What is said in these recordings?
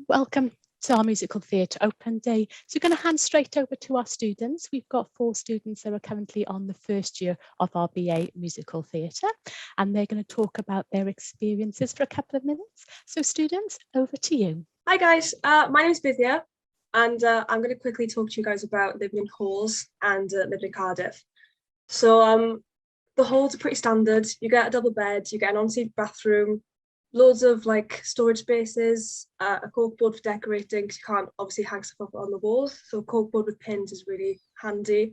Welcome to our musical theatre open day. So we're going to hand straight over to our students. We've got 4 students that are currently on the first year of our BA musical theatre, and they're going to talk about their experiences for a couple of minutes. So students, over to you. Hi guys, my name is Bithia, and I'm going to quickly talk to you guys about living in halls and living in Cardiff. So the halls are pretty standard. You get a double bed, you get an ensuite bathroom, loads of like storage spaces, a corkboard for decorating because you can't obviously hang stuff up on the walls. So corkboard with pins is really handy.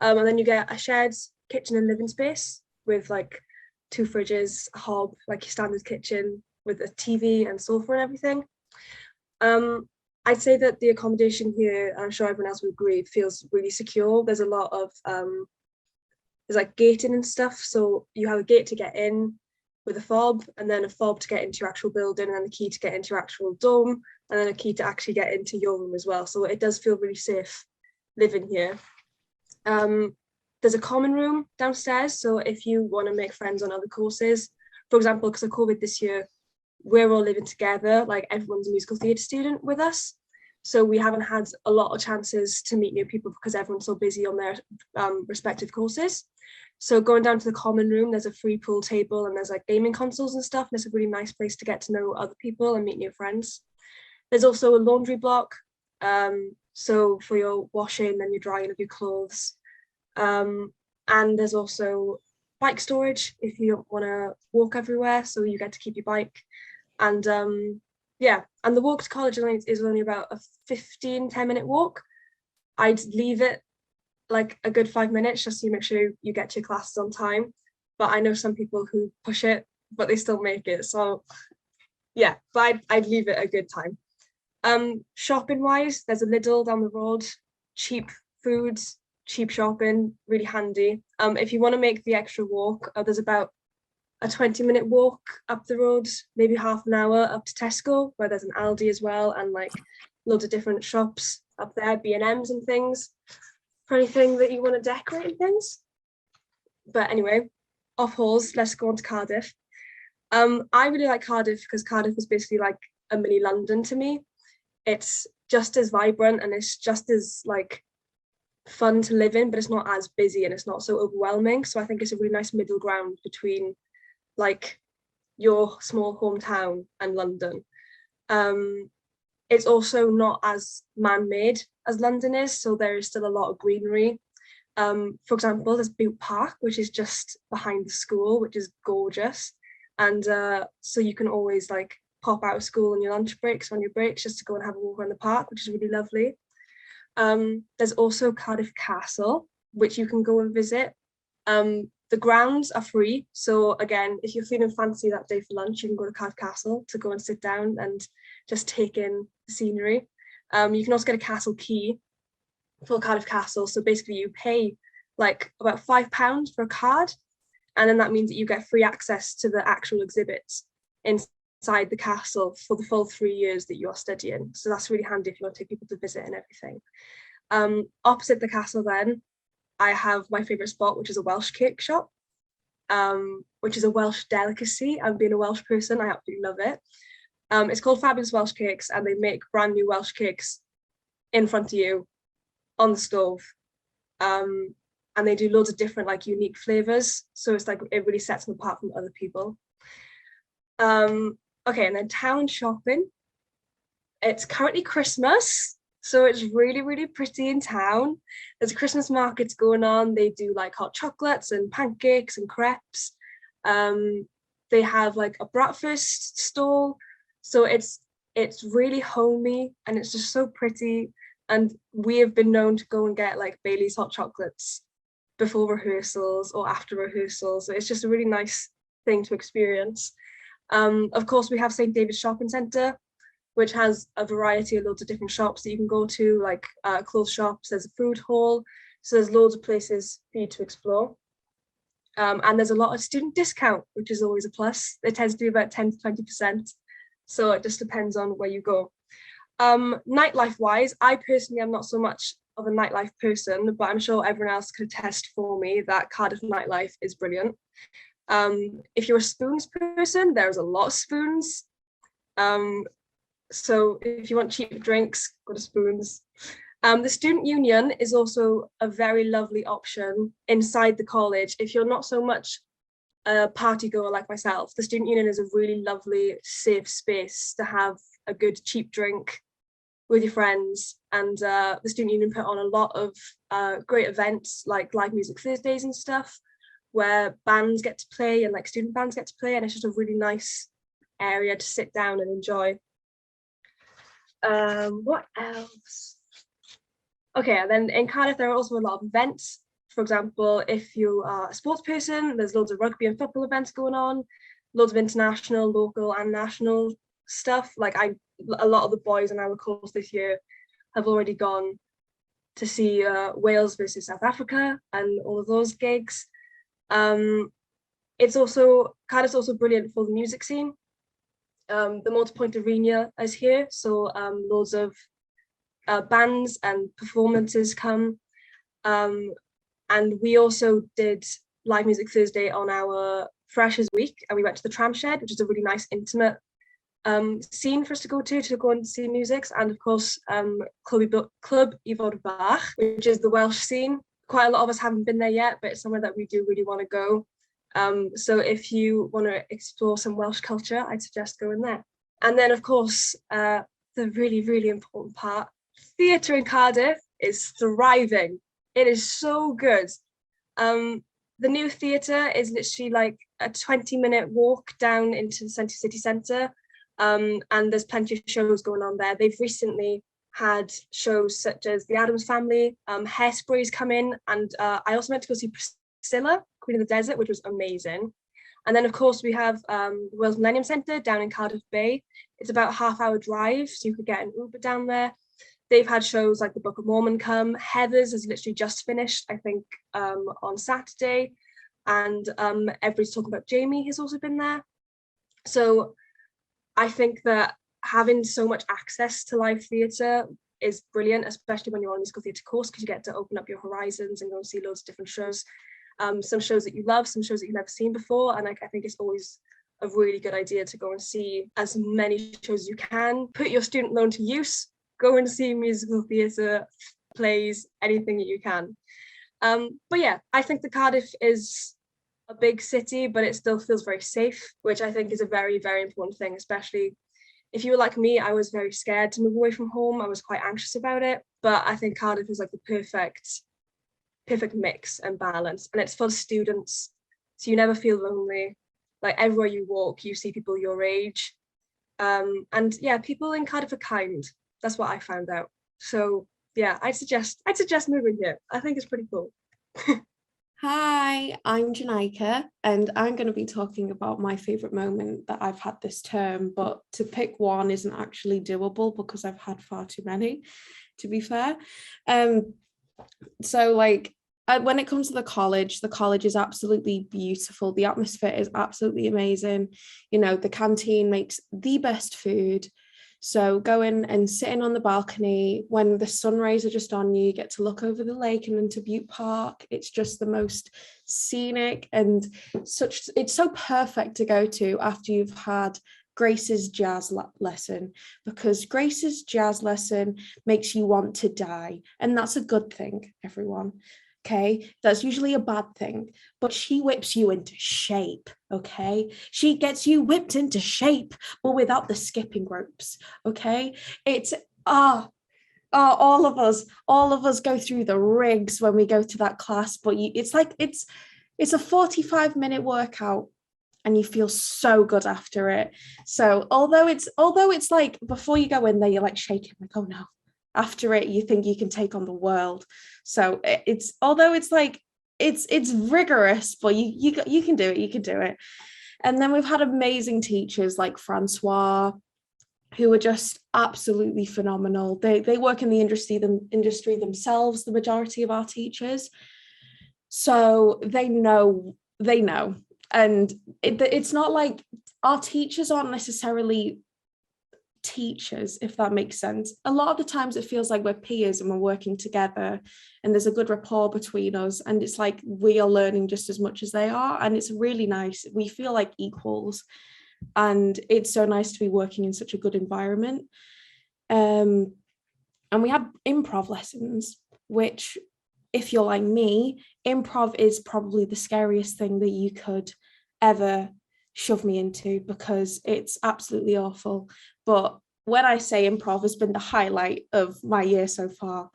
And then you get a shared kitchen and living space with like 2 fridges, a hob, like your standard kitchen with a TV and sofa and everything. I'd say that the accommodation here, I'm sure everyone else would agree, feels really secure. There's a lot of there's like gating and stuff. So you have a gate to get in with a fob, and then a fob to get into your actual building, and then a key to get into your actual dome, and then a key to actually get into your room as well. So it does feel really safe living here. There's a common room downstairs. So if you want to make friends on other courses, for example, because of COVID this year, we're all living together, like everyone's a musical theatre student with us. So we haven't had a lot of chances to meet new people because everyone's so busy on their respective courses. So going down to the common room, there's a free pool table and there's like gaming consoles and stuff. And it's a really nice place to get to know other people and meet new friends. There's also a laundry block. So for your washing and your drying of your clothes. And there's also bike storage if you don't want to walk everywhere. So you get to keep your bike. And yeah, and the walk to college is only about a 10-minute walk. I'd leave it like a good 5 minutes just so you make sure you get to your classes on time. But I know some people who push it, but they still make it. So yeah, but I'd leave it a good time. Shopping wise, there's a Lidl down the road, cheap foods, cheap shopping, really handy. If you want to make the extra walk, there's about a 20-minute walk up the road, maybe half an hour up to Tesco, where there's an Aldi as well, and like loads of different shops up there, B&Ms and things, for anything that you want to decorate and things. But anyway, off halls, let's go on to Cardiff. I really like Cardiff because Cardiff is basically like a mini London to me. It's just as vibrant and it's just as like fun to live in, but it's not as busy and it's not so overwhelming. So I think it's a really nice middle ground between like your small hometown and London. It's also not as man-made as London is, so there is still a lot of greenery. For example, there's Boot Park, which is just behind the school, which is gorgeous. And so you can always like pop out of school on your lunch breaks, on your breaks, just to go and have a walk around the park, which is really lovely. There's also Cardiff Castle, which you can go and visit. The grounds are free. So again, if you're feeling fancy that day for lunch, you can go to Cardiff Castle to go and sit down and just take in the scenery. You can also get a castle key for Cardiff Castle. So basically you pay like about £5 for a card. And then that means that you get free access to the actual exhibits inside the castle for the full 3 years that you're studying. So that's really handy if you want to take people to visit and everything. Opposite the castle then, I have my favourite spot, which is a Welsh cake shop, which is a Welsh delicacy. And being a Welsh person, I absolutely love it. It's called Fabulous Welsh Cakes, and they make brand new Welsh cakes in front of you on the stove. And they do loads of different like unique flavours. So it's like it really sets them apart from other people. Okay, and then town shopping. It's currently Christmas. So it's really, really pretty in town. There's Christmas markets going on. They do like hot chocolates and pancakes and crepes. They have like a breakfast stall. So it's really homey and it's just so pretty. And we have been known to go and get like Bailey's hot chocolates before rehearsals or after rehearsals. So it's just a really nice thing to experience. Of course, we have St. David's Shopping Centre, which has a variety of loads of different shops that you can go to, like clothes shops, there's a food hall. So there's loads of places for you to explore. And there's a lot of student discount, which is always a plus. It tends to be about 10 to 20%. So it just depends on where you go. Nightlife wise, I personally am not so much of a nightlife person, but I'm sure everyone else could attest for me that Cardiff nightlife is brilliant. If you're a spoons person, there's a lot of spoons. So if you want cheap drinks, go to Spoons. The student union is also a very lovely option inside the college. If you're not so much a party goer like myself, the student union is a really lovely, safe space to have a good cheap drink with your friends. And the student union put on a lot of great events like live music Thursdays and stuff, where bands get to play and like student bands get to play, and it's just a really nice area to sit down and enjoy. What else? Okay, and then in Cardiff there are also a lot of events. For example, if you are a sports person, there's loads of rugby and football events going on, loads of international, local and national stuff. Like a lot of the boys in our course this year have already gone to see Wales versus South Africa and all of those gigs. Cardiff's also brilliant for the music scene. The Multipoint Arena is here, so loads of bands and performances come. And we also did live music Thursday on our Freshers Week, and we went to the Tram Shed, which is a really nice, intimate scene for us to go and see music. And of course, Club Ifor Bach, which is the Welsh scene. Quite a lot of us haven't been there yet, but it's somewhere that we do really want to go. So if you want to explore some Welsh culture, I'd suggest going there. And then, of course, the really, really important part, theatre in Cardiff is thriving. It is so good. The new theatre is literally like a 20-minute walk down into the city centre, and there's plenty of shows going on there. They've recently had shows such as The Addams Family, Hairspray's come in, and I also went to go see Priscilla, Queen of the Desert, which was amazing. And then, of course, we have the Wales Millennium Centre down in Cardiff Bay. It's about a half-hour drive, so you could get an Uber down there. They've had shows like the Book of Mormon come. Heathers has literally just finished, I think, on Saturday. And everybody's talking about Jamie has also been there. So I think that having so much access to live theatre is brilliant, especially when you're on a musical theatre course, because you get to open up your horizons and go and see loads of different shows. Some shows that you love, some shows that you've never seen before. And I think it's always a really good idea to go and see as many shows as you can. Put your student loan to use. Go and see musical theatre, plays, anything that you can. But yeah, I think that Cardiff is a big city, but it still feels very safe, which I think is a very, very important thing, especially if you were like me. I was very scared to move away from home. I was quite anxious about it, but I think Cardiff is like the perfect mix and balance, and it's for students, so you never feel lonely. Like everywhere you walk, you see people your age. And yeah, people in Cardiff are kind. That's what I found out. So yeah, I'd suggest moving here. I think it's pretty cool. Hi, I'm Janaika, and I'm going to be talking about my favourite moment that I've had this term, but to pick one isn't actually doable because I've had far too many, to be fair. So like when it comes to the college is absolutely beautiful. The atmosphere is absolutely amazing. You know, the canteen makes the best food. So going and sitting on the balcony when the sun rays are just on you, you get to look over the lake and into Butte Park. It's just the most scenic and it's so perfect to go to after you've had Grace's jazz lesson, because Grace's jazz lesson makes you want to die. And that's a good thing, everyone. Okay, that's usually a bad thing, but she whips you into shape. Okay, she gets you whipped into shape, but without the skipping ropes. Okay, it's all of us go through the rigs when we go to that class, but it's a 45-minute workout and you feel so good after it. So although it's like before you go in there you're like shaking, like, oh no, after it you think you can take on the world. So it's rigorous, but you can do it. And then we've had amazing teachers like Francois, who are just absolutely phenomenal. They work in the industry themselves, the majority of our teachers, so they know. And it's not like our teachers aren't necessarily teachers, if that makes sense. A lot of the times it feels like we're peers and we're working together and there's a good rapport between us, and it's like we are learning just as much as they are, and it's really nice. We feel like equals. and it's so nice to be working in such a good environment. And we had improv lessons, which, if you're like me, improv is probably the scariest thing that you could ever shove me into, because it's absolutely awful. But when I say improv has been the highlight of my year so far,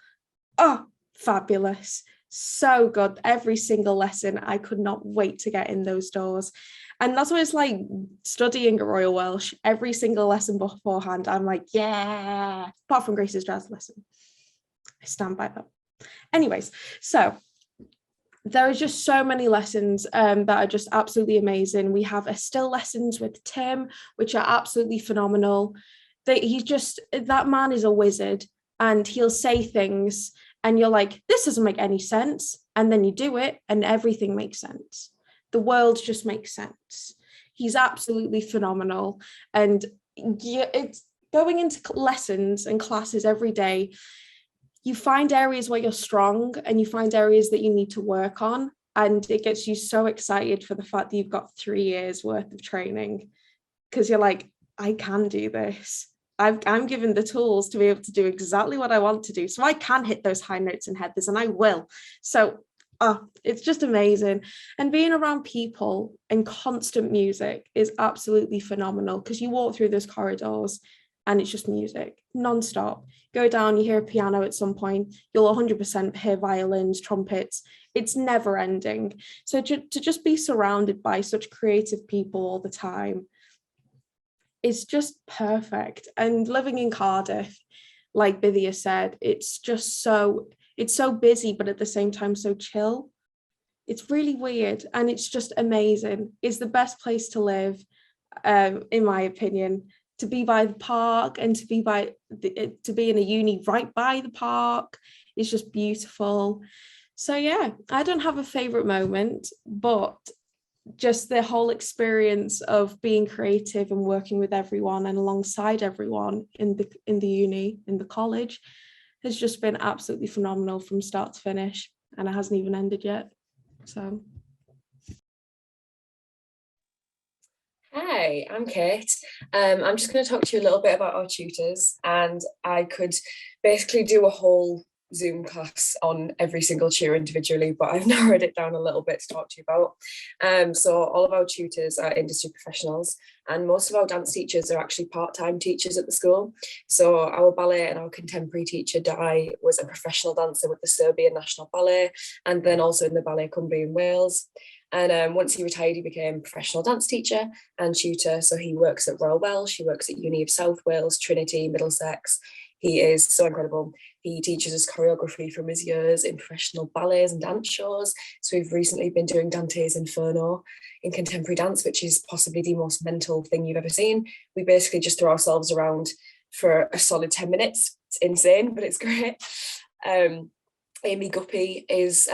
oh, fabulous. So good. Every single lesson, I could not wait to get in those doors. And that's what it's like studying at Royal Welsh. Every single lesson beforehand, I'm like, yeah, apart from Grace's jazz lesson. I stand by that. Anyways, so there are just so many lessons that are just absolutely amazing. We have a still lessons with Tim, which are absolutely phenomenal. That man is a wizard, and he'll say things and you're like, this doesn't make any sense. And then you do it and everything makes sense. The world just makes sense. He's absolutely phenomenal. And it's going into lessons and classes every day. You find areas where you're strong and you find areas that you need to work on. And it gets you so excited for the fact that you've got 3 years worth of training, because you're like, I can do this. I'm given the tools to be able to do exactly what I want to do. So I can hit those high notes and headers, and I will. So it's just amazing. And being around people and constant music is absolutely phenomenal, because you walk through those corridors and it's just music non-stop. Go down, you hear a piano at some point, you'll 100% hear violins, trumpets. It's never ending. So to just be surrounded by such creative people all the time, it's just perfect. And living in Cardiff, like Bithia said, it's so busy, but at the same time so chill. It's really weird, and it's just amazing. It's the best place to live, in my opinion. To be by the park and to be in a uni right by the park is just beautiful. So yeah, I don't have a favorite moment, but just the whole experience of being creative and working with everyone and alongside everyone in the uni, in the college, has just been absolutely phenomenal from start to finish, and it hasn't even ended yet. So Hi, I'm Kate. I'm just going to talk to you a little bit about our tutors, and I could basically do a whole Zoom class on every single tutor individually, but I've narrowed it down a little bit to talk to you about. So all of our tutors are industry professionals, and most of our dance teachers are actually part-time teachers at the school. So our ballet and our contemporary teacher, Di, was a professional dancer with the Serbian National Ballet, and then also in the Ballet Cymru in Wales. And once he retired, he became a professional dance teacher and tutor. So he works at Royal Welsh, he works at Uni of South Wales, Trinity, Middlesex. He is so incredible. He teaches us choreography from his years in professional ballets and dance shows. So we've recently been doing Dante's Inferno in contemporary dance, which is possibly the most mental thing you've ever seen. We basically just throw ourselves around for a solid 10 minutes. It's insane, but it's great. Amy Guppy is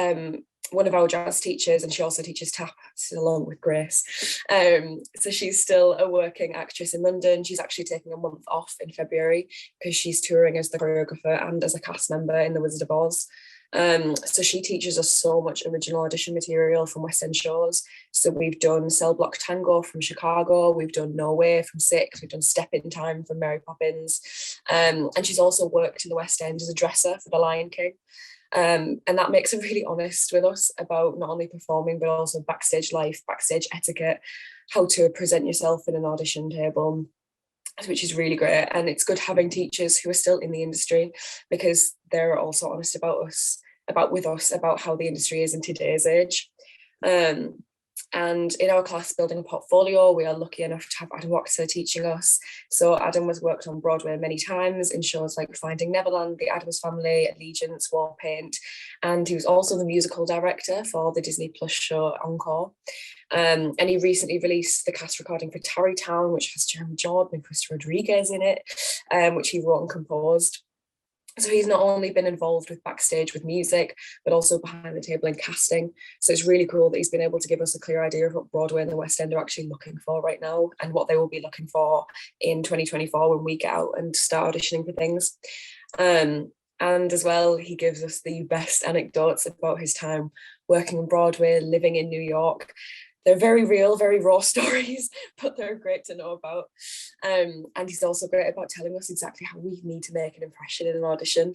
one of our jazz teachers, and she also teaches tap along with Grace. So she's still a working actress in London. She's actually taking a month off in February because she's touring as the choreographer and as a cast member in The Wizard of Oz. So she teaches us so much original audition material from West End shows. So we've done Cell Block Tango from Chicago, we've done No Way from Six, we've done Step in Time from Mary Poppins. And she's also worked in the West End as a dresser for The Lion King. And that makes her really honest with us about not only performing, but also backstage life, backstage etiquette, how to present yourself in an audition table, which is really great. And it's good having teachers who are still in the industry, because they're also honest with us about how the industry is in today's age. And in our class, Building a Portfolio, we are lucky enough to have Adam Waxer teaching us. So Adam has worked on Broadway many times in shows like Finding Neverland, The Addams Family, Allegiance, War Paint, and he was also the musical director for the Disney Plus show Encore. And he recently released the cast recording for Tarrytown, which has Jeremy Jordan and Chris Rodriguez in it, which he wrote and composed. So he's not only been involved with backstage with music, but also behind the table in casting. So it's really cool that he's been able to give us a clear idea of what Broadway and the West End are actually looking for right now, and what they will be looking for in 2024 when we get out and start auditioning for things. And as well, he gives us the best anecdotes about his time working on Broadway, living in New York. they're very real, very raw stories, but they're great to know about. And he's also great about telling us exactly how we need to make an impression in an audition,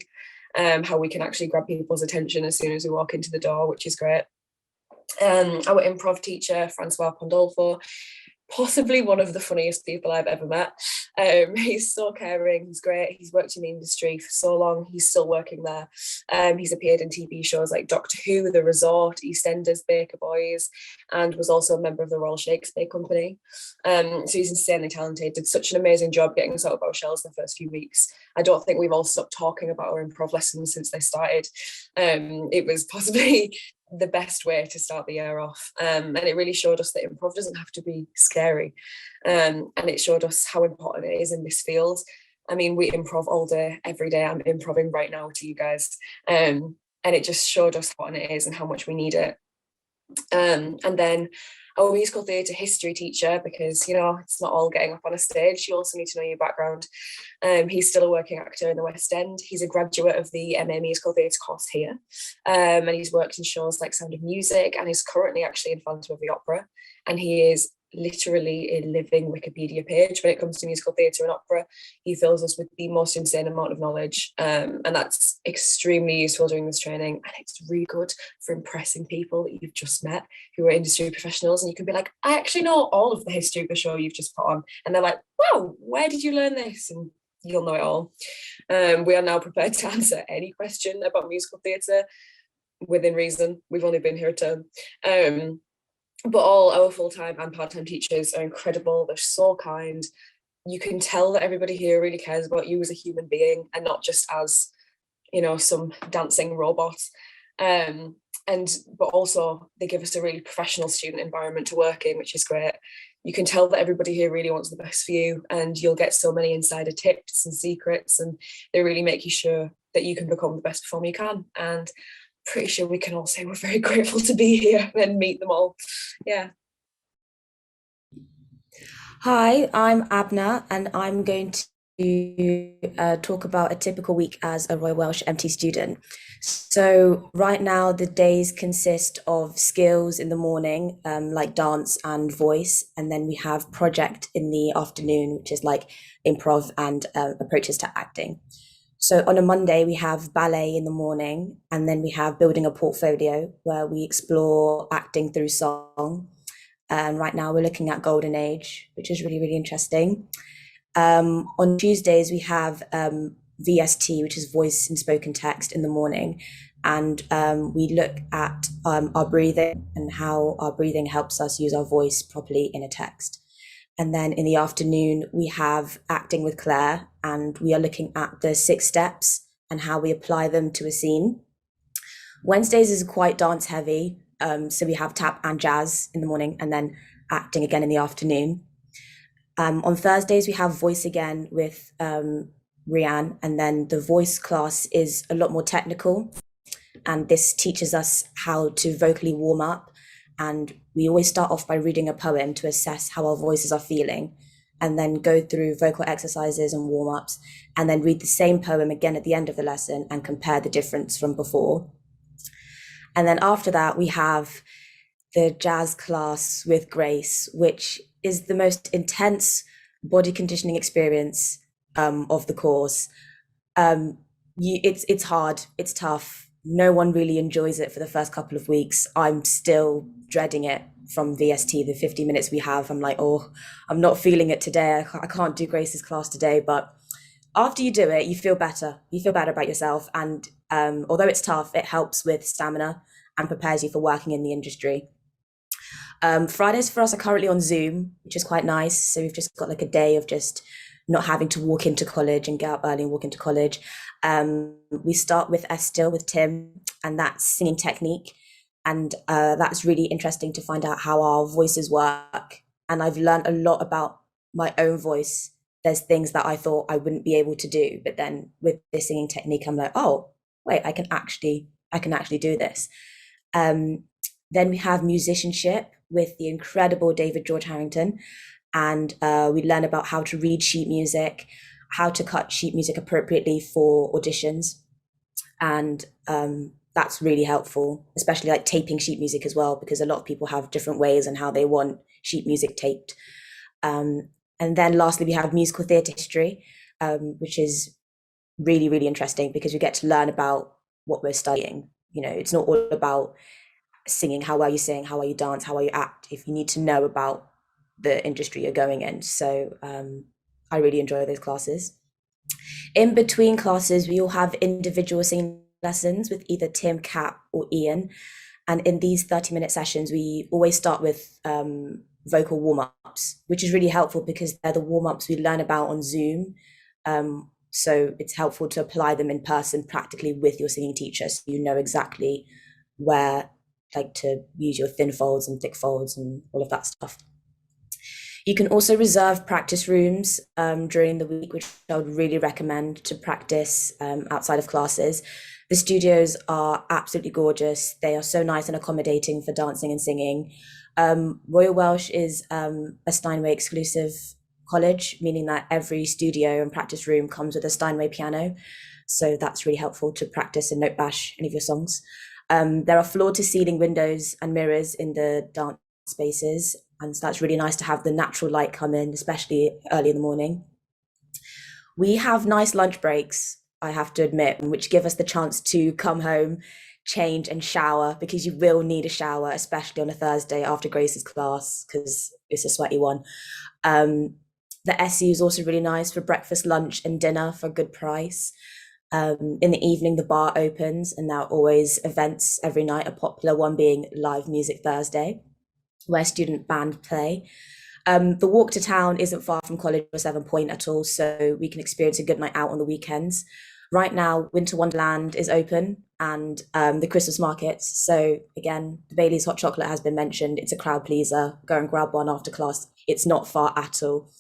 how we can actually grab people's attention as soon as we walk into the door, which is great. Our improv teacher, Francois Pandolfo, possibly one of the funniest people I've ever met. He's so caring, he's great, he's worked in the industry for so long, he's still working there. He's appeared in TV shows like Doctor Who, The Resort, EastEnders, Baker Boys, and was also a member of the Royal Shakespeare Company. So he's insanely talented, did such an amazing job getting us out of our shells in the first few weeks. I don't think we've all stopped talking about our improv lessons since they started. It was possibly the best way to start the year off, and it really showed us that improv doesn't have to be scary, and it showed us how important it is in this field. I mean, we improv all day, every day. I'm improving right now to you guys, and it just showed us what it is and how much we need it. And then our musical theatre history teacher, because, you know, it's not all getting up on a stage, you also need to know your background. He's still a working actor in the West End. He's a graduate of the MA Musical Theatre course here, and he's worked in shows like Sound of Music, and he's currently actually in Phantom of the Opera, and he is literally a living Wikipedia page when it comes to musical theatre and opera. He fills us with the most insane amount of knowledge, and that's extremely useful during this training, and it's really good for impressing people that you've just met who are industry professionals, and you can be like, I actually know all of the history of the show you've just put on, and they're like, wow, where did you learn this? And you'll know it all. We are now prepared to answer any question about musical theatre within reason. We've only been here a term. But all our full-time and part-time teachers are incredible. They're so kind. You can tell that everybody here really cares about you as a human being and not just as, you know, some dancing robot. But also they give us a really professional student environment to work in, which is great. You can tell that everybody here really wants the best for you, and you'll get so many insider tips and secrets, and they really make you sure that you can become the best performer you can. And pretty sure we can all say we're very grateful to be here and meet them all. Yeah. Hi, I'm Abna, and I'm going to talk about a typical week as a Royal Welsh MT student. So right now the days consist of skills in the morning, like dance and voice, and then we have project in the afternoon, which is like improv and approaches to acting. So on a Monday, we have ballet in the morning, and then we have building a portfolio where we explore acting through song. And right now we're looking at Golden Age, which is really, really interesting. On Tuesdays, we have VST, which is voice and spoken text in the morning. And we look at our breathing and how our breathing helps us use our voice properly in a text. And then in the afternoon, we have acting with Claire, and we are looking at the 6 steps and how we apply them to a scene. Wednesdays is quite dance heavy. So we have tap and jazz in the morning, and then acting again in the afternoon. On Thursdays, we have voice again with Rianne, and then the voice class is a lot more technical. And this teaches us how to vocally warm up. And we always start off by reading a poem to assess how our voices are feeling, and then go through vocal exercises and warm-ups, and then read the same poem again at the end of the lesson and compare the difference from before. And then after that, we have the jazz class with Grace, which is the most intense body conditioning experience of the course. It's hard, it's tough. No one really enjoys it for the first couple of weeks. I'm still dreading it from VST, the 50 minutes we have. I'm like, oh, I'm not feeling it today. I can't do Grace's class today. But after you do it, you feel better. You feel better about yourself. And although it's tough, it helps with stamina and prepares you for working in the industry. Fridays for us are currently on Zoom, which is quite nice. So we've just got like a day of just not having to walk into college and get up early and walk into college. We start with Estill with Tim, and that's singing technique. And that's really interesting to find out how our voices work. And I've learned a lot about my own voice. There's things that I thought I wouldn't be able to do, but then with this singing technique, I'm like, oh, wait, I can actually do this. Then we have musicianship with the incredible David George Harrington. And we learn about how to read sheet music, how to cut sheet music appropriately for auditions. And that's really helpful, especially like taping sheet music as well, because a lot of people have different ways and how they want sheet music taped. And then lastly, we have musical theatre history, which is really, really interesting because we get to learn about what we're studying. You know, it's not all about singing, how well you sing, how well you dance, how well you act, if you need to know about the industry you're going in. So I really enjoy those classes. In between classes, we all have individual singing lessons with either Tim, Kat, or Ian. And in these 30-minute sessions, we always start with vocal warm-ups, which is really helpful because they're the warm-ups we learn about on Zoom. So it's helpful to apply them in person practically with your singing teacher, so you know exactly where, like, to use your thin folds and thick folds and all of that stuff. You can also reserve practice rooms during the week, which I would really recommend to practice outside of classes. The studios are absolutely gorgeous. They are so nice and accommodating for dancing and singing. Royal Welsh is a Steinway exclusive college, meaning that every studio and practice room comes with a Steinway piano. So that's really helpful to practice and note bash any of your songs. There are floor to ceiling windows and mirrors in the dance spaces. And so that's really nice to have the natural light come in, especially early in the morning. We have nice lunch breaks, I have to admit, which give us the chance to come home, change and shower, because you will need a shower, especially on a Thursday after Grace's class, because it's a sweaty one. The SU is also really nice for breakfast, lunch and dinner for a good price. In the evening, the bar opens, and there are always events every night, a popular one being Live Music Thursday, where student band play. The walk to town isn't far from college or 7 Point at all, so we can experience a good night out on the weekends. Right now, Winter Wonderland is open, and the Christmas markets. So again, the Bailey's hot chocolate has been mentioned. It's a crowd pleaser. Go and grab one after class. It's not far at all.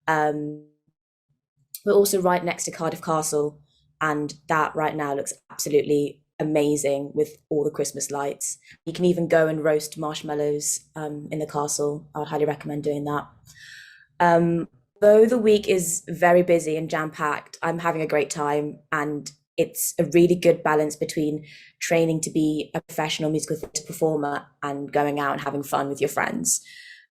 We're also right next to Cardiff Castle, and that right now looks absolutely amazing with all the Christmas lights. You can even go and roast marshmallows in the castle. I would highly recommend doing that. Though the week is very busy and jam-packed, I'm having a great time, and it's a really good balance between training to be a professional musical theatre performer and going out and having fun with your friends.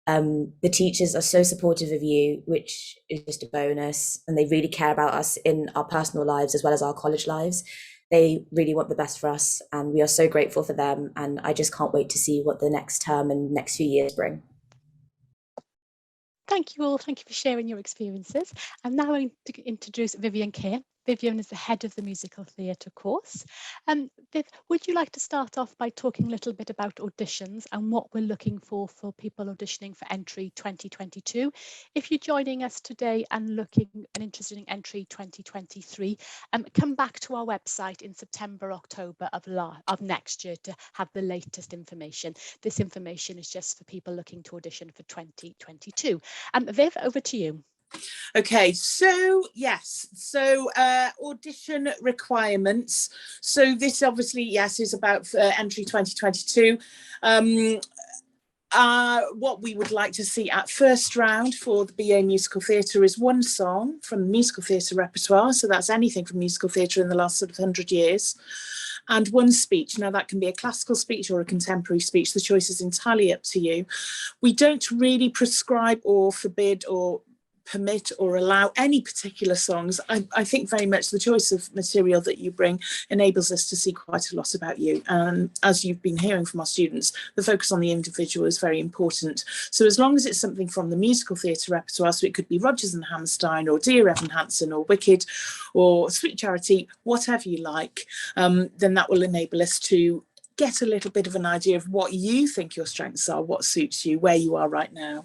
The teachers are so supportive of you, which is just a bonus, and they really care about us in our personal lives as well as our college lives. They really want the best for us, and we are so grateful for them, and I just can't wait to see what the next term and next few years bring. Thank you all. Thank you for sharing your experiences. I'm now going to introduce Vivian Kane. Vivian is the head of the musical theatre course. Viv, would you like to start off by talking a little bit about auditions and what we're looking for people auditioning for entry 2022? If you're joining us today and looking and interested in entry 2023, come back to our website in September, October of next year to have the latest information. This information is just for people looking to audition for 2022. Viv, over to you. Okay, so yes, so audition requirements. So this obviously, yes, is about entry 2022. What we would like to see at first round for the BA Musical Theatre is one song from the musical theatre repertoire. So that's anything from musical theatre in the last sort of 100 years. And one speech. Now that can be a classical speech or a contemporary speech. The choice is entirely up to you. We don't really prescribe or forbid or permit or allow any particular songs. I think very much the choice of material that you bring enables us to see quite a lot about you. And as you've been hearing from our students, the focus on the individual is very important. So as long as it's something from the musical theatre repertoire, so it could be Rodgers and Hammerstein or Dear Evan Hansen or Wicked or Sweet Charity, whatever you like, then that will enable us to get a little bit of an idea of what you think your strengths are, what suits you, where you are right now.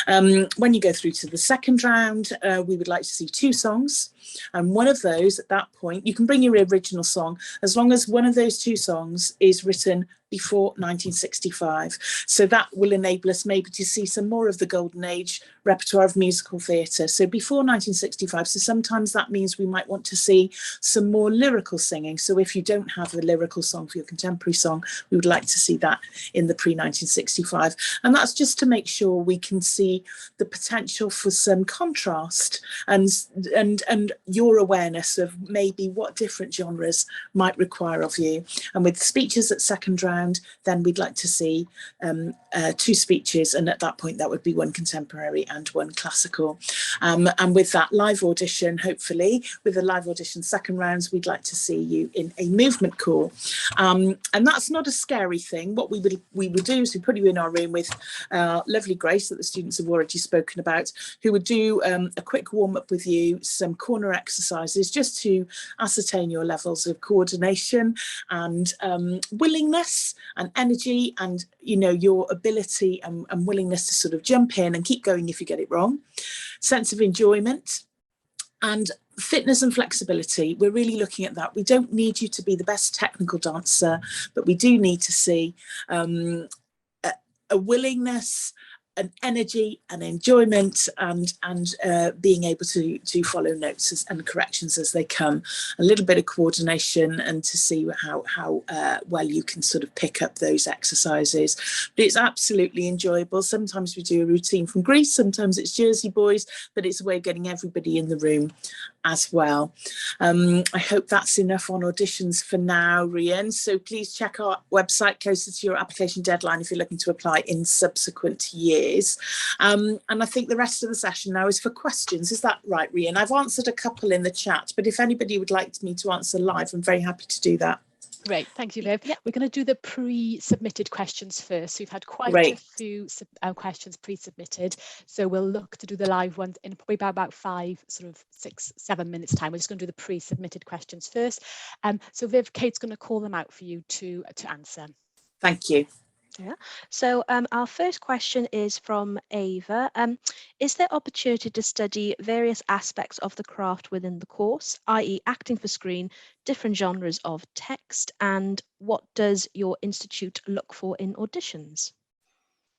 When you go through to the second round, we would like to see 2 songs. And one of those, at that point, you can bring your original song, as long as one of those 2 songs is written before 1965. So that will enable us maybe to see some more of the golden age repertoire of musical theatre. So before 1965, so sometimes that means we might want to see some more lyrical singing. So if you don't have a lyrical song for your contemporary song, we would like to see that in the pre-1965. And that's just to make sure we can see the potential for some contrast and your awareness of maybe what different genres might require of you. And with speeches at second round, then we'd like to see 2 speeches, and at that point that would be 1 contemporary and 1 classical. And with that live audition, hopefully with the live audition second rounds, we'd like to see you in a movement call. And that's not a scary thing. What we would do is we put you in our room with lovely Grace that the students have already spoken about, who would do a quick warm up with you, some corner exercises just to ascertain your levels of coordination and willingness and energy, and your ability and willingness to sort of jump in and keep going if you get it wrong, sense of enjoyment, and fitness and flexibility. We're really looking at that. We don't need you to be the best technical dancer, but we do need to see a willingness, an energy, an enjoyment, and being able to follow notes and corrections as they come, a little bit of coordination, and to see how well you can sort of pick up those exercises. But it's absolutely enjoyable. Sometimes we do a routine from Greece, sometimes it's Jersey Boys, but it's a way of getting everybody in the room as well. I hope that's enough on auditions for now, Rian. So please check our website closer to your application deadline if you're looking to apply in subsequent years. And I think the rest of the session now is for questions. Is that right, Rian? I've answered a couple in the chat, but if anybody would like me to answer live, I'm very happy to do that. Great, thank you, Viv. We're going to do the pre-submitted questions first. So we've had quite a few questions pre-submitted, so we'll look to do the live ones in probably about 5, sort of 6, 7 minutes time. We're just going to do the pre-submitted questions first. So Viv, Kate's going to call them out for you to answer. Thank you. Yeah. So our first question is from Ava. Is there opportunity to study various aspects of the craft within the course, i.e. acting for screen, different genres of text, and what does your institute look for in auditions?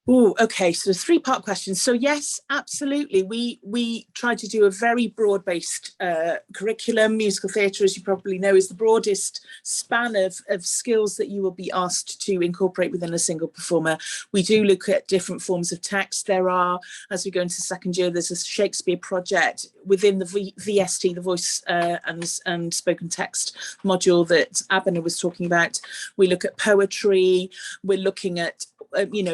Oh, okay. So 3-part question. So yes, absolutely. We try to do a very broad-based curriculum. Musical theatre, as you probably know, is the broadest span of skills that you will be asked to incorporate within a single performer. We do look at different forms of text. There are, as we go into second year, there's a Shakespeare project within the VST, the voice and spoken text module that Abena was talking about. We look at poetry. We're looking at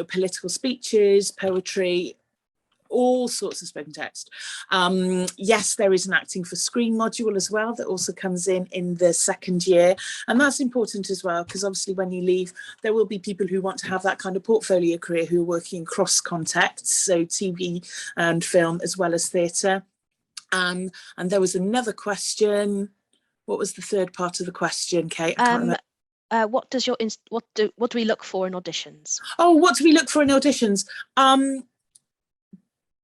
political speeches, poetry, all sorts of spoken text. Yes, there is an acting for screen module as well that also comes in the second year, and that's important as well, because obviously when you leave there will be people who want to have that kind of portfolio career who are working cross contexts, so TV and film as well as theatre. And there was another question. What was the third part of the question, Kate? I can't remember. What do we look for in auditions? Oh, what do we look for in auditions?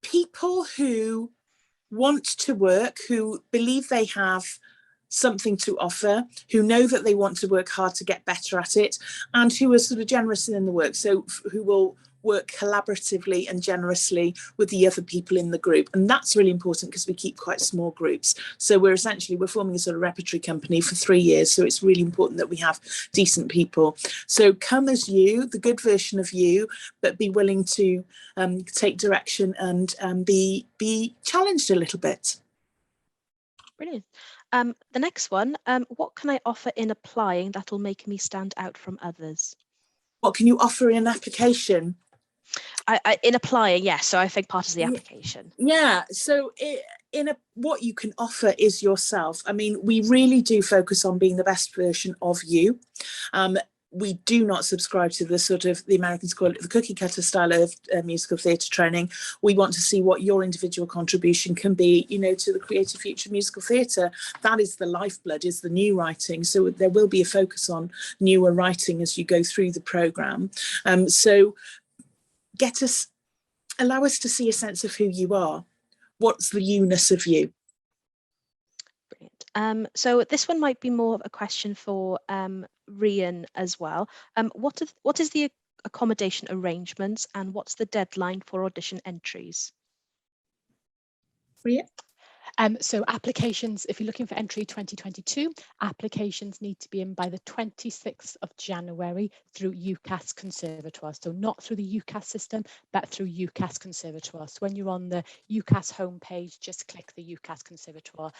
People who want to work, who believe they have something to offer, who know that they want to work hard to get better at it, and who are sort of generous in the work. So who will work collaboratively and generously with the other people in the group. And that's really important because we keep quite small groups. So we're forming a sort of repertory company for 3 years. So it's really important that we have decent people. So come as you, the good version of you, but be willing to take direction and be challenged a little bit. Brilliant. The next one, what can I offer in applying that will make me stand out from others? What can you offer in an application? In applying, yes. So I think part of the application. Yeah. So what you can offer is yourself. I mean, we really do focus on being the best version of you. We do not subscribe to the sort of, the Americans call it the cookie cutter style of musical theatre training. We want to see what your individual contribution can be, to the creative future of musical theatre. That is the lifeblood, is the new writing. So there will be a focus on newer writing as you go through the programme. So allow us to see a sense of who you are. What's the you-ness of you? Brilliant. So this one might be more of a question for Rian as well. What is the accommodation arrangements and what's the deadline for audition entries? Ria? So applications, if you're looking for entry 2022, applications need to be in by the 26th of January through UCAS Conservatoire. So not through the UCAS system, but through UCAS Conservatoire. So when you're on the UCAS homepage, just click the UCAS Conservatoire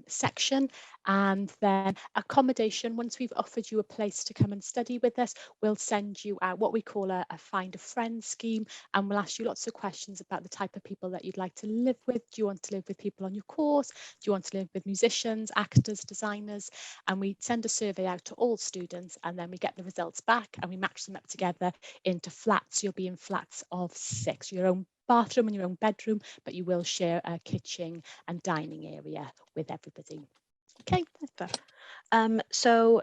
section, and then accommodation. Once we've offered you a place to come and study with us, we'll send you out what we call a find a friend scheme, and we'll ask you lots of questions about the type of people that you'd like to live with. Do you want to live with people on your course? Do you want to live with musicians, actors, designers? And we send a survey out to all students, and then we get the results back and we match them up together into flats. You'll be in flats of 6, your own bathroom and your own bedroom, but you will share a kitchen and dining area with everybody. Okay. So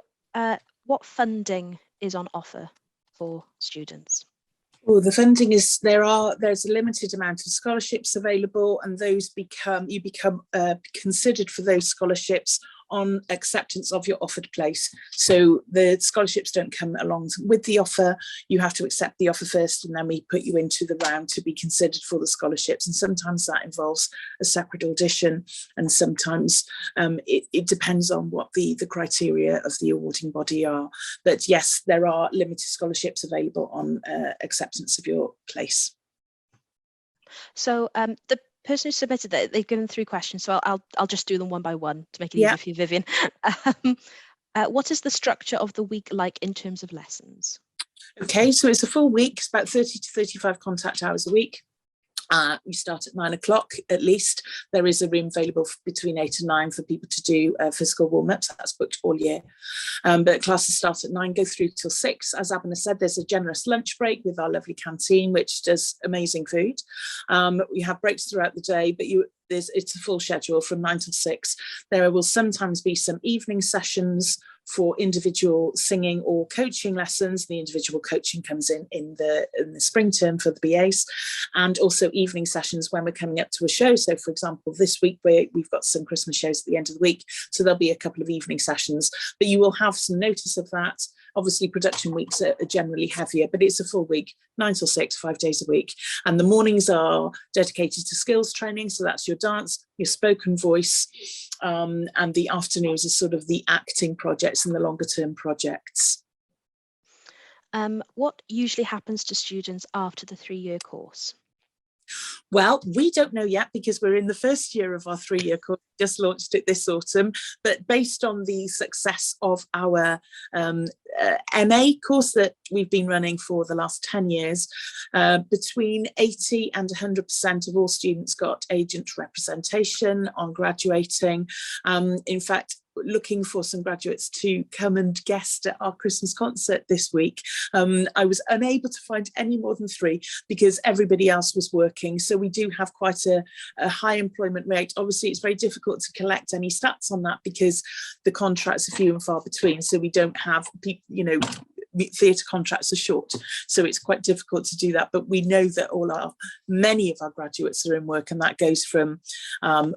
what funding is on offer for students? Well, the funding is there's a limited amount of scholarships available, and those you become considered for those scholarships on acceptance of your offered place. So the scholarships don't come along with the offer. You have to accept the offer first, and then we put you into the round to be considered for the scholarships. And sometimes that involves a separate audition, and sometimes it depends on what the criteria of the awarding body are. But yes, there are limited scholarships available on acceptance of your place. So the person who submitted that, they've given 3 questions, so I'll just do them one by one to make it easier for you, Vivian. What is the structure of the week like in terms of lessons? Okay, so it's a full week. It's about 30 to 35 contact hours a week. We start at 9 o'clock at least. There is a room available between 8 and 9 for people to do physical warm-ups. That's booked all year. But classes start at 9, go through till 6. As Abna said, there's a generous lunch break with our lovely canteen, which does amazing food. We have breaks throughout the day, but it's a full schedule from 9 till 6. There will sometimes be some evening sessions for individual singing or coaching lessons. The individual coaching comes in the spring term for the BAs, and also evening sessions when we're coming up to a show. So for example, this week we've got some Christmas shows at the end of the week, so there'll be a couple of evening sessions, but you will have some notice of that. Obviously production weeks are generally heavier, but it's a full week, 9 till 6, 5 days a week. And the mornings are dedicated to skills training. So that's your dance, your spoken voice, and the afternoons are sort of the acting projects and the longer term projects. What usually happens to students after the 3-year course? Well, we don't know yet because we're in the first year of our 3-year course, just launched it this autumn, but based on the success of our MA course that we've been running for the last 10 years, between 80 and 100% of all students got agent representation on graduating. In fact, looking for some graduates to come and guest at our Christmas concert this week. I was unable to find any more than 3 because everybody else was working. So we do have quite a high employment rate. Obviously, it's very difficult to collect any stats on that because the contracts are few and far between. So we don't have people, theatre contracts are short, so it's quite difficult to do that. But we know that many of our graduates are in work, and that goes from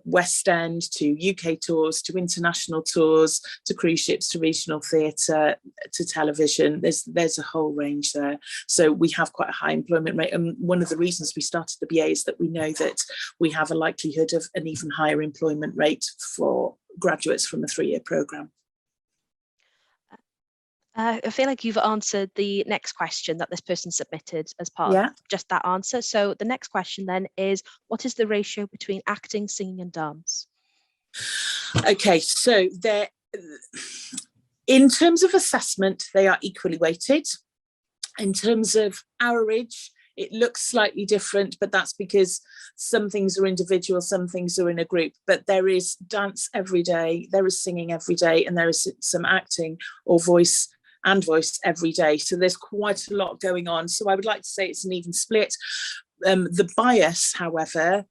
West End to UK tours to international tours to cruise ships to regional theatre to television. There's a whole range there. So we have quite a high employment rate, and one of the reasons we started the BA is that we know that we have a likelihood of an even higher employment rate for graduates from a 3-year programme. I feel like you've answered the next question that this person submitted as part of just that answer. So the next question then is, what is the ratio between acting, singing and dance? Okay, so in terms of assessment, they are equally weighted. In terms of hourage, it looks slightly different, but that's because some things are individual, some things are in a group. But there is dance every day, there is singing every day, and there is some acting or voice every day. So there's quite a lot going on. So I would like to say it's an even split. The bias, however,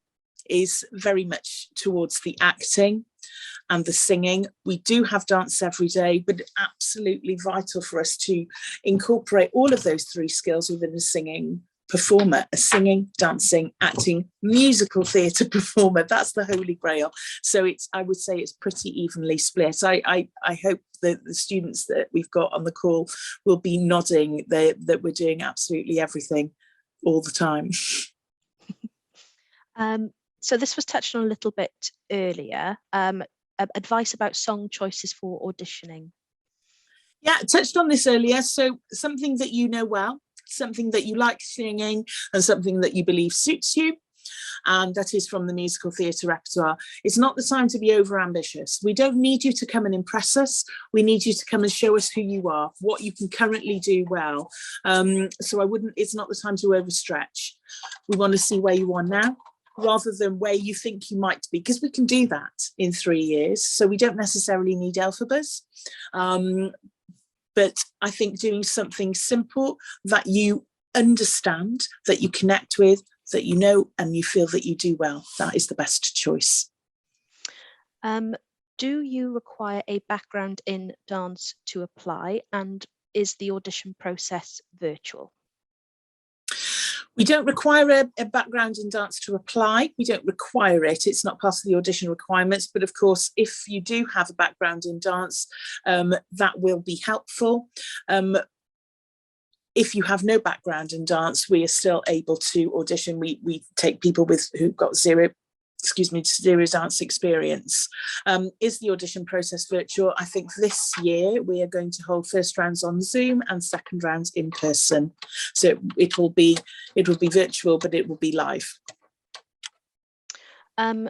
is very much towards the acting and the singing. We do have dance every day, but absolutely vital for us to incorporate all of those 3 skills within the singing performer, a singing, dancing, acting, musical theatre performer. That's the holy grail. So I would say it's pretty evenly split. I hope that the students that we've got on the call will be nodding that we're doing absolutely everything all the time. So this was touched on a little bit earlier. Advice about song choices for auditioning. Yeah, touched on this earlier. So something that you know well, something that you like singing, and something that you believe suits you. And that is from the musical theatre repertoire. It's not the time to be over ambitious. We don't need you to come and impress us. We need you to come and show us who you are, what you can currently do well. So it's not the time to overstretch. We want to see where you are now, rather than where you think you might be, because we can do that in 3 years. So we don't necessarily need Elphabas. But I think doing something simple that you understand, that you connect with, that you know, and you feel that you do well, that is the best choice. Do you require a background in dance to apply? And is the audition process virtual? We don't require a background in dance to apply. We don't require it. It's not part of the audition requirements. But of course, if you do have a background in dance, that will be helpful. If you have no background in dance, we are still able to audition. We take people who've got zero dance experience. Is the audition process virtual? I think this year we are going to hold first rounds on Zoom and second rounds in person. So it will be virtual, but it will be live.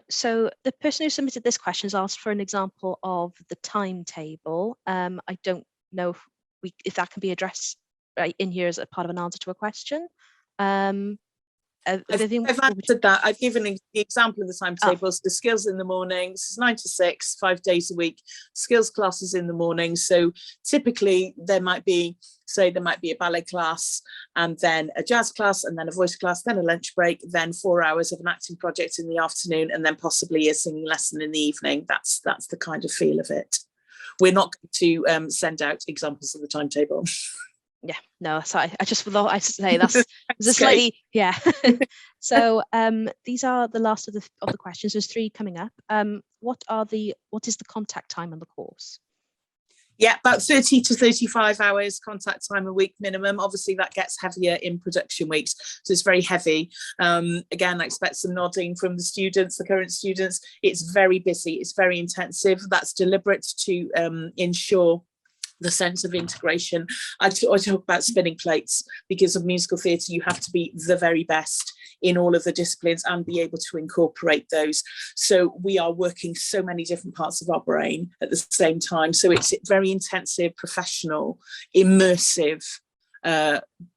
So the person who submitted this question has asked for an example of the timetable. I don't know if that can be addressed right in here as a part of an answer to a question. I've answered that. I've given the example of the timetables. The skills in the mornings, it's 9 to 6, 5 days a week. Skills classes in the morning. So typically there might be a ballet class, and then a jazz class, and then a voice class, then a lunch break, then 4 hours of an acting project in the afternoon, and then possibly a singing lesson in the evening. That's the kind of feel of it. We're not going to send out examples of the timetable. Yeah, no, sorry. I just thought I should say that's a slightly, yeah. So these are the last of the questions. There's 3 coming up. What is the contact time on the course? Yeah, about 30 to 35 hours contact time a week minimum. Obviously, that gets heavier in production weeks, so it's very heavy. Again, I expect some nodding from the current students. It's very busy. It's very intensive. That's deliberate to ensure the sense of integration. I talk about spinning plates, because of musical theatre you have to be the very best in all of the disciplines and be able to incorporate those. So we are working so many different parts of our brain at the same time. So it's very intensive, professional, immersive,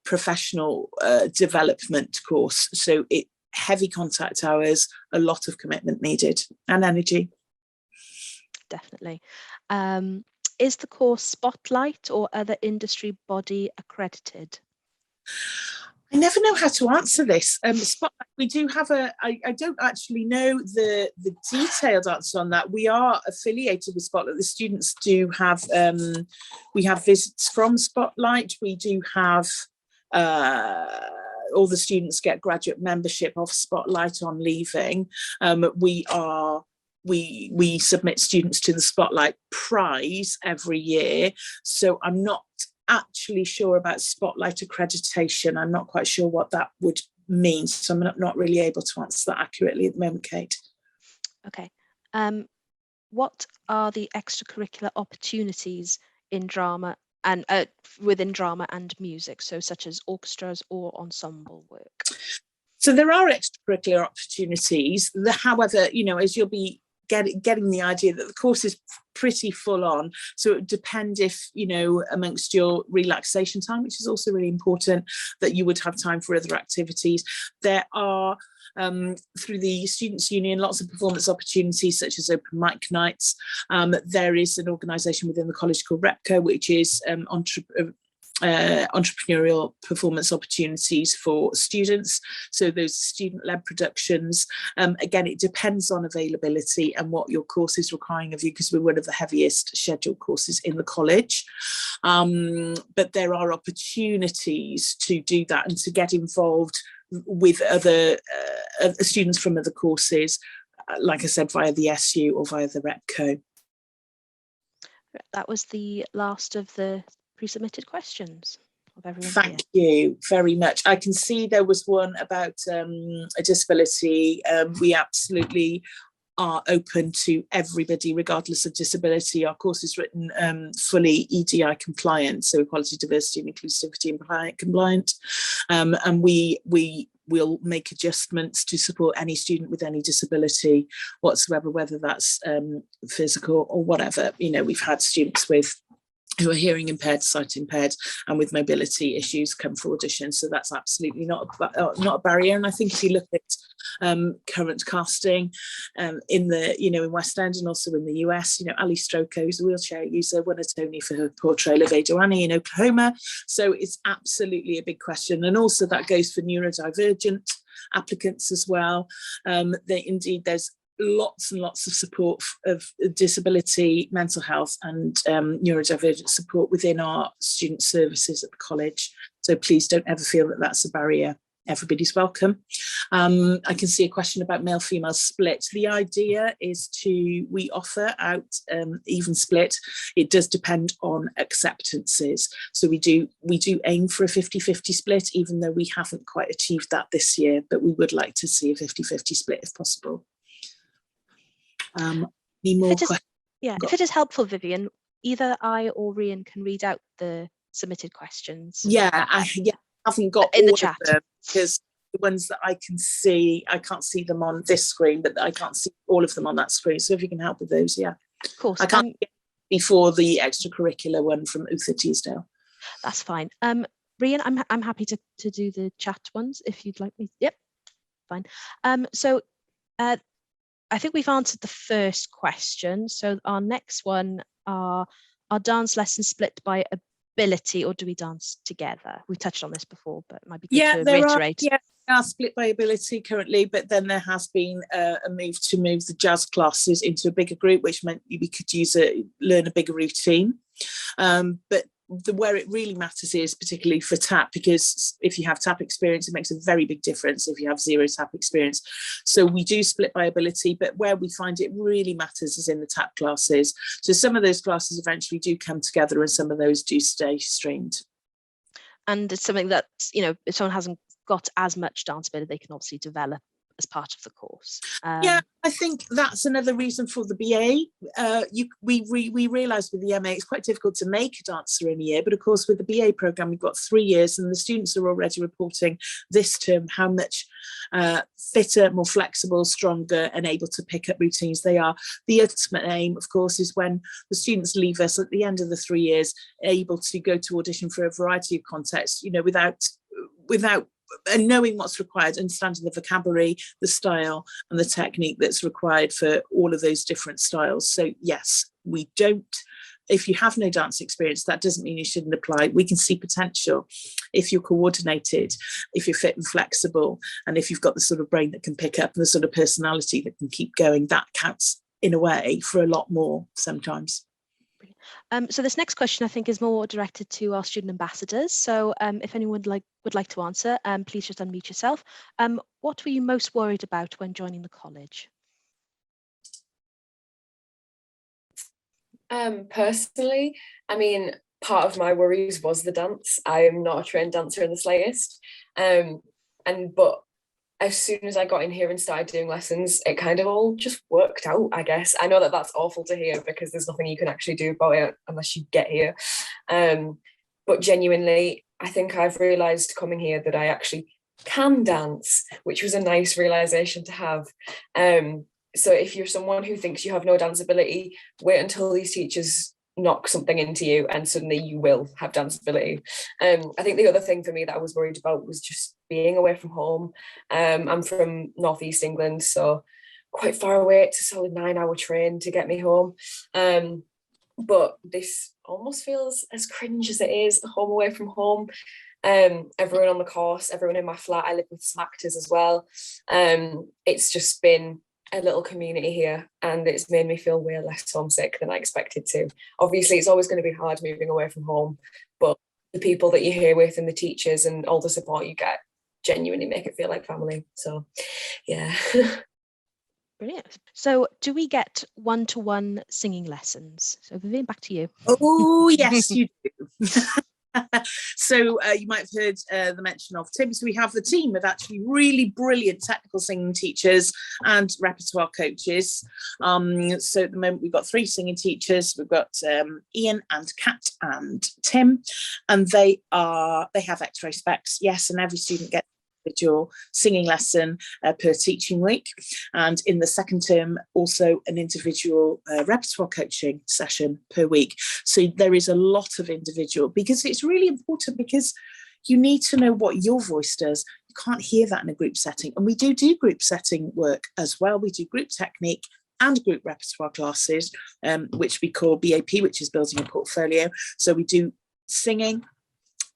professional development course. So heavy contact hours, a lot of commitment needed, and energy. Definitely. Is the course Spotlight or other industry body accredited? I never know how to answer this. Spotlight, we do have I don't actually know the detailed answer on that. We are affiliated with Spotlight. The students do have, we have visits from Spotlight. We do have, all the students get graduate membership of Spotlight on leaving. We submit students to the Spotlight Prize every year. So I'm not actually sure about Spotlight accreditation. I'm not quite sure what that would mean. So I'm not really able to answer that accurately at the moment, Kate. Okay. What are the extracurricular opportunities in drama and within drama and music, so such as orchestras or ensemble work? So there are extracurricular opportunities. However, as you'll be getting the idea that the course is pretty full on, so it would depend if amongst your relaxation time, which is also really important, that you would have time for other activities. There are through the Students' Union lots of performance opportunities such as open mic nights. There is an organisation within the college called REPCO, which is entrepreneurial performance opportunities for students. So those student-led productions, again, it depends on availability and what your course is requiring of you, because we're one of the heaviest scheduled courses in the college. But there are opportunities to do that and to get involved with other students from other courses, like I said, via the SU or via the RepCo. That was the last of the pre-submitted questions of everyone. Thank you very much. I can see there was one about a disability. We absolutely are open to everybody, regardless of disability. Our course is written fully EDI compliant, so equality, diversity and inclusivity and compliant. And we will make adjustments to support any student with any disability whatsoever, whether that's physical or whatever. You know, we've had students who are hearing impaired, sight impaired, and with mobility issues come for audition. So that's absolutely not a barrier. And I think if you look at current casting in West End and also in the US, Ali Stroko, who's a wheelchair user, won a Tony for her portrayal of Ada Annie in Oklahoma. So it's absolutely a big question. And also that goes for neurodivergent applicants as well. There's lots and lots of support of disability, mental health and neurodivergent support within our student services at the college. So please don't ever feel that that's a barrier. Everybody's welcome. I can see a question about male-female split. The idea is we offer out even split. It does depend on acceptances. So we do aim for a 50-50 split, even though we haven't quite achieved that this year, but we would like to see a 50-50 split if possible. Any more questions? If it is helpful, Vivian, either I or Rhian can read out the submitted questions. I haven't got in all the chat of them, because the ones that I can see, I can't see them on this screen, but I can't see all of them on that screen. So if you can help with those, of course. I can't get before the extracurricular one from Uther Teasdale. That's fine. Rhian, I'm happy to do the chat ones if you'd like me. Yep, fine. I think we've answered the first question. So our next one are dance lessons split by ability, or do we dance together? We touched on this before, but it might be good to reiterate. They are split by ability currently, but then there has been a move to move the jazz classes into a bigger group, which meant we could learn a bigger routine. But where it really matters is particularly for tap, because if you have tap experience, it makes a very big difference if you have zero tap experience. So we do split by ability, but where we find it really matters is in the tap classes. So some of those classes eventually do come together and some of those do stay streamed. And it's something that, if someone hasn't got as much dance ability, they can obviously develop as part of the course. I think that's another reason for the BA. We realised with the MA it's quite difficult to make a dancer in a year, but of course with the BA programme we've got 3 years, and the students are already reporting this term how much fitter, more flexible, stronger and able to pick up routines they are. The ultimate aim, of course, is when the students leave us at the end of the 3 years able to go to audition for a variety of contexts, without and knowing what's required, understanding the vocabulary, the style and the technique that's required for all of those different styles. So yes, we don't, if you have no dance experience, that doesn't mean you shouldn't apply. We can see potential if you're coordinated, if you're fit and flexible, and if you've got the sort of brain that can pick up and the sort of personality that can keep going. That counts in a way for a lot more sometimes. So this next question I think is more directed to our student ambassadors. So if anyone would like to answer, please just unmute yourself. What were you most worried about when joining the college? Personally, part of my worries was the dance. I am not a trained dancer in the slightest. But as soon as I got in here and started doing lessons, it kind of all just worked out, I guess. I know that that's awful to hear because there's nothing you can actually do about it unless you get here. But genuinely, I think I've realised coming here that I actually can dance, which was a nice realisation to have. So if you're someone who thinks you have no dance ability, wait until these teachers knock something into you and suddenly you will have dance ability. I think the other thing for me that I was worried about was just being away from home. I'm from northeast England, so quite far away. It's a solid 9-hour train to get me home. but this almost feels as cringe as it is home away from home. Everyone on the course, everyone in my flat, I live with some actors as well. It's just been a little community here, and it's made me feel way less homesick than I expected to. Obviously, it's always going to be hard moving away from home, but the people that you're here with and the teachers and all the support you get genuinely make it feel like family. So yeah. Brilliant. So do we get one-to-one singing lessons? So Vivian, back to you. Oh, yes, you do. So you might have heard the mention of Tim. So we have the team of actually really brilliant technical singing teachers and repertoire coaches. So at the moment we've got 3 singing teachers. We've got Ian and Kat and Tim, and they have X-ray specs, yes, and every student gets individual singing lesson per teaching week, and in the second term also an individual repertoire coaching session per week. So there is a lot of individual, because it's really important, because you need to know what your voice does. You can't hear that in a group setting, and we do group setting work as well. We do group technique and group repertoire classes, which we call BAP, which is building a portfolio. So we do singing,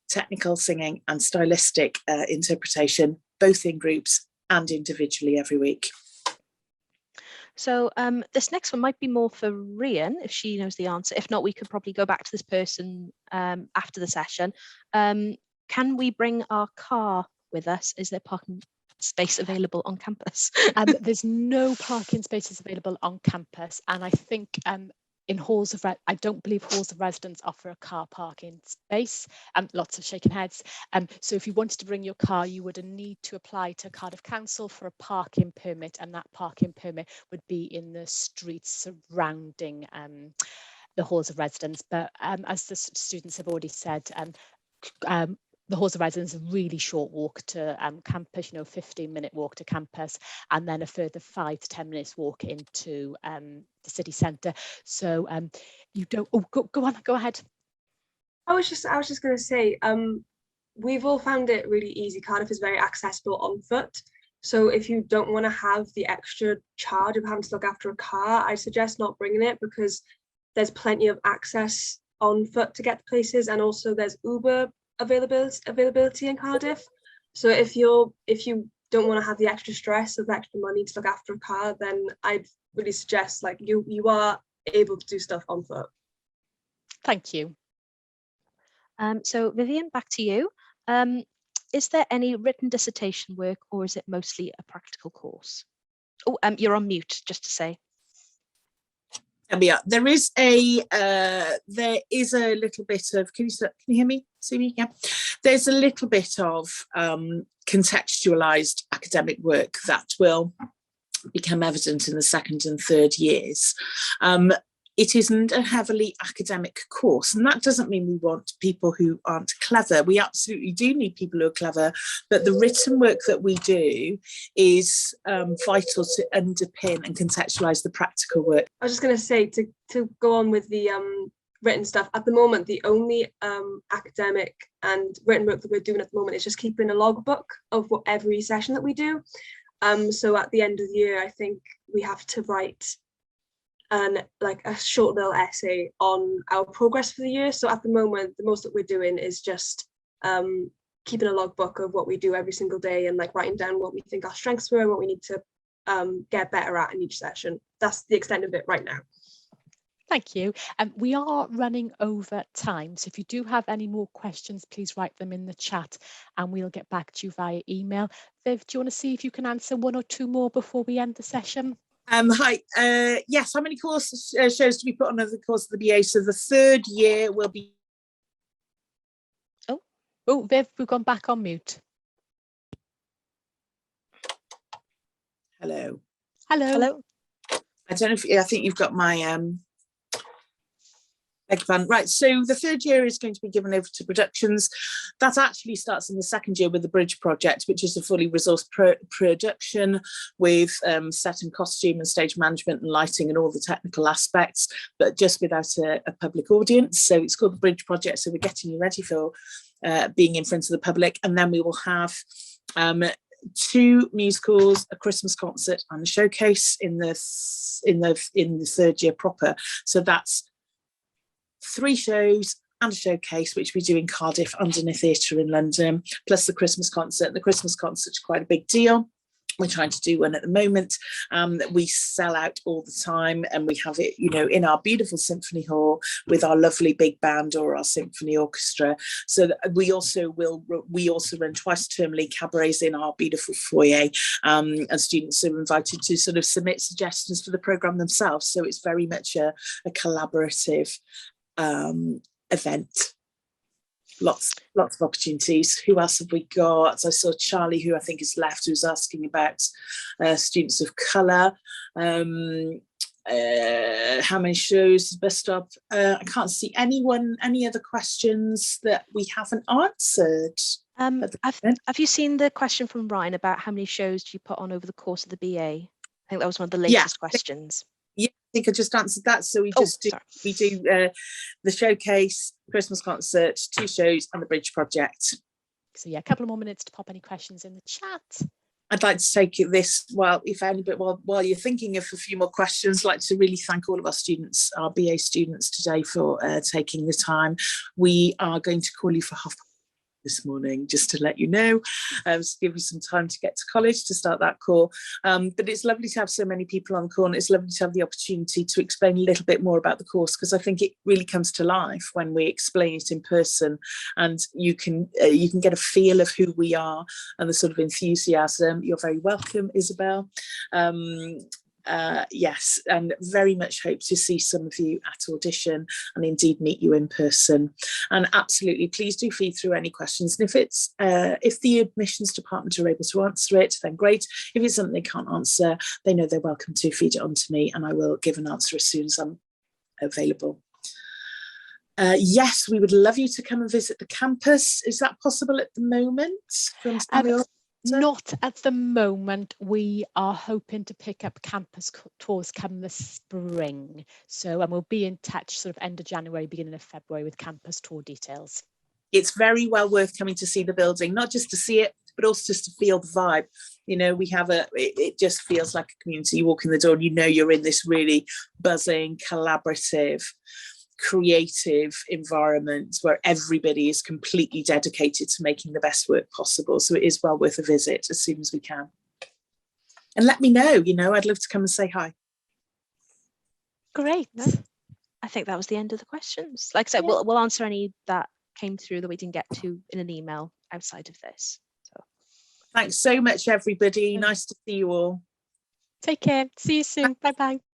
technical singing and stylistic interpretation, both in groups and individually every week. So this next one might be more for Rian, if she knows the answer. If not, we could probably go back to this person after the session. Can we bring our car with us? Is there parking space available on campus? There's no parking spaces available on campus, and I think in halls of I don't believe halls of residence offer a car parking space. Lots of shaking heads. So if you wanted to bring your car, you would need to apply to Cardiff Council for a parking permit, and that parking permit would be in the streets surrounding the halls of residence. But as the students have already said, the halls of residence is a really short walk to campus, 15-minute walk to campus, and then a further 5 to 10 minutes walk into the city centre. So you don't, go on, go ahead. I was just going to say, we've all found it really easy. Cardiff is very accessible on foot. So if you don't want to have the extra charge of having to look after a car, I suggest not bringing it, because there's plenty of access on foot to get to places, and also there's Uber availability in Cardiff. So if you don't want to have the extra stress of extra money to look after a car, then I'd really suggest you are able to do stuff on foot. Thank you. So Vivian, back to you. Is there any written dissertation work, or is it mostly a practical course? Oh, you're on mute, just to say. There is a little bit of, can you hear me, see me? Yeah. There's a little bit of contextualized academic work that will become evident in the second and third years. It isn't a heavily academic course, and that doesn't mean we want people who aren't clever. We absolutely do need people who are clever, but the written work that we do is vital to underpin and contextualize the practical work. I was just going to say, to go on with the written stuff, at the moment, the only academic and written work that we're doing at the moment is just keeping a logbook of what every session that we do. So at the end of the year, I think we have to write a short little essay on our progress for the year. So at the moment, the most that we're doing is just keeping a logbook of what we do every single day, and writing down what we think our strengths were and what we need to get better at in each session. That's the extent of it right now. Thank you. We are running over time, so if you do have any more questions, please write them in the chat and we'll get back to you via email. Viv, do you want to see if you can answer 1 or 2 more before we end the session? Hi. Yes, how many course shows do we put on over the course of the BA? So the third year will be... Oh, Viv, we've gone back on mute. Hello. Hello. I don't know if, I think you've got my... Right, so the third year is going to be given over to productions. That actually starts in the second year with the Bridge project, which is a fully resourced production with set and costume and stage management and lighting and all the technical aspects, but just without a public audience. So it's called the Bridge project. So we're getting you ready for being in front of the public. And then we will have 2 musicals, a Christmas concert and a showcase in the third year proper. So that's 3 shows and a showcase, which we do in Cardiff Underneath Theatre in London, plus the Christmas concert. The Christmas concert's quite a big deal. We're trying to do one at the moment. We sell out all the time, and we have it, in our beautiful symphony hall with our lovely big band or our symphony orchestra. So we also run twice termly cabarets in our beautiful foyer, and students are invited to sort of submit suggestions for the programme themselves. So it's very much a collaborative event. Lots of opportunities. Who else have we got? I saw Charlie, who I think has left, who's asking about students of colour. How many shows? Best stop. I can't see any other questions that we haven't answered. Have you seen the question from Ryan about how many shows do you put on over the course of the BA? I think that was one of the latest questions. Yeah, I think I just answered that. So we do the showcase, Christmas concert, 2 shows, and the Bridge Project. So yeah, a couple of more minutes to pop any questions in the chat. I'd like to take this while you're thinking of a few more questions. I'd like to really thank all of our students, our BA students today, for taking the time. We are going to call you for half this morning, just to let you know, to give you some time to get to college to start that call. But it's lovely to have so many people on the call, and it's lovely to have the opportunity to explain a little bit more about the course, because I think it really comes to life when we explain it in person, and you can get a feel of who we are and the sort of enthusiasm. You're very welcome, Isabel. Yes, and very much hope to see some of you at audition and indeed meet you in person. And absolutely, please do feed through any questions. And if the admissions department are able to answer it, then great. If it's something they can't answer, they know they're welcome to feed it on to me, and I will give an answer as soon as I'm available. Yes, we would love you to come and visit the campus. Is that possible at the moment? Not at the moment. We are hoping to pick up campus tours come the spring. And we'll be in touch sort of end of January, beginning of February with campus tour details. It's very well worth coming to see the building, not just to see it, but also just to feel the vibe. We have it just feels like a community. You walk in the door and you're in this really buzzing, collaborative, creative environment where everybody is completely dedicated to making the best work possible. So it is well worth a visit as soon as we can. And let me know, I'd love to come and say hi. Great. I think that was the end of the questions. Like I said, we'll answer any that came through that we didn't get to in an email outside of this. So thanks so much, everybody. Nice to see you all. Take care. See you soon. Bye-bye.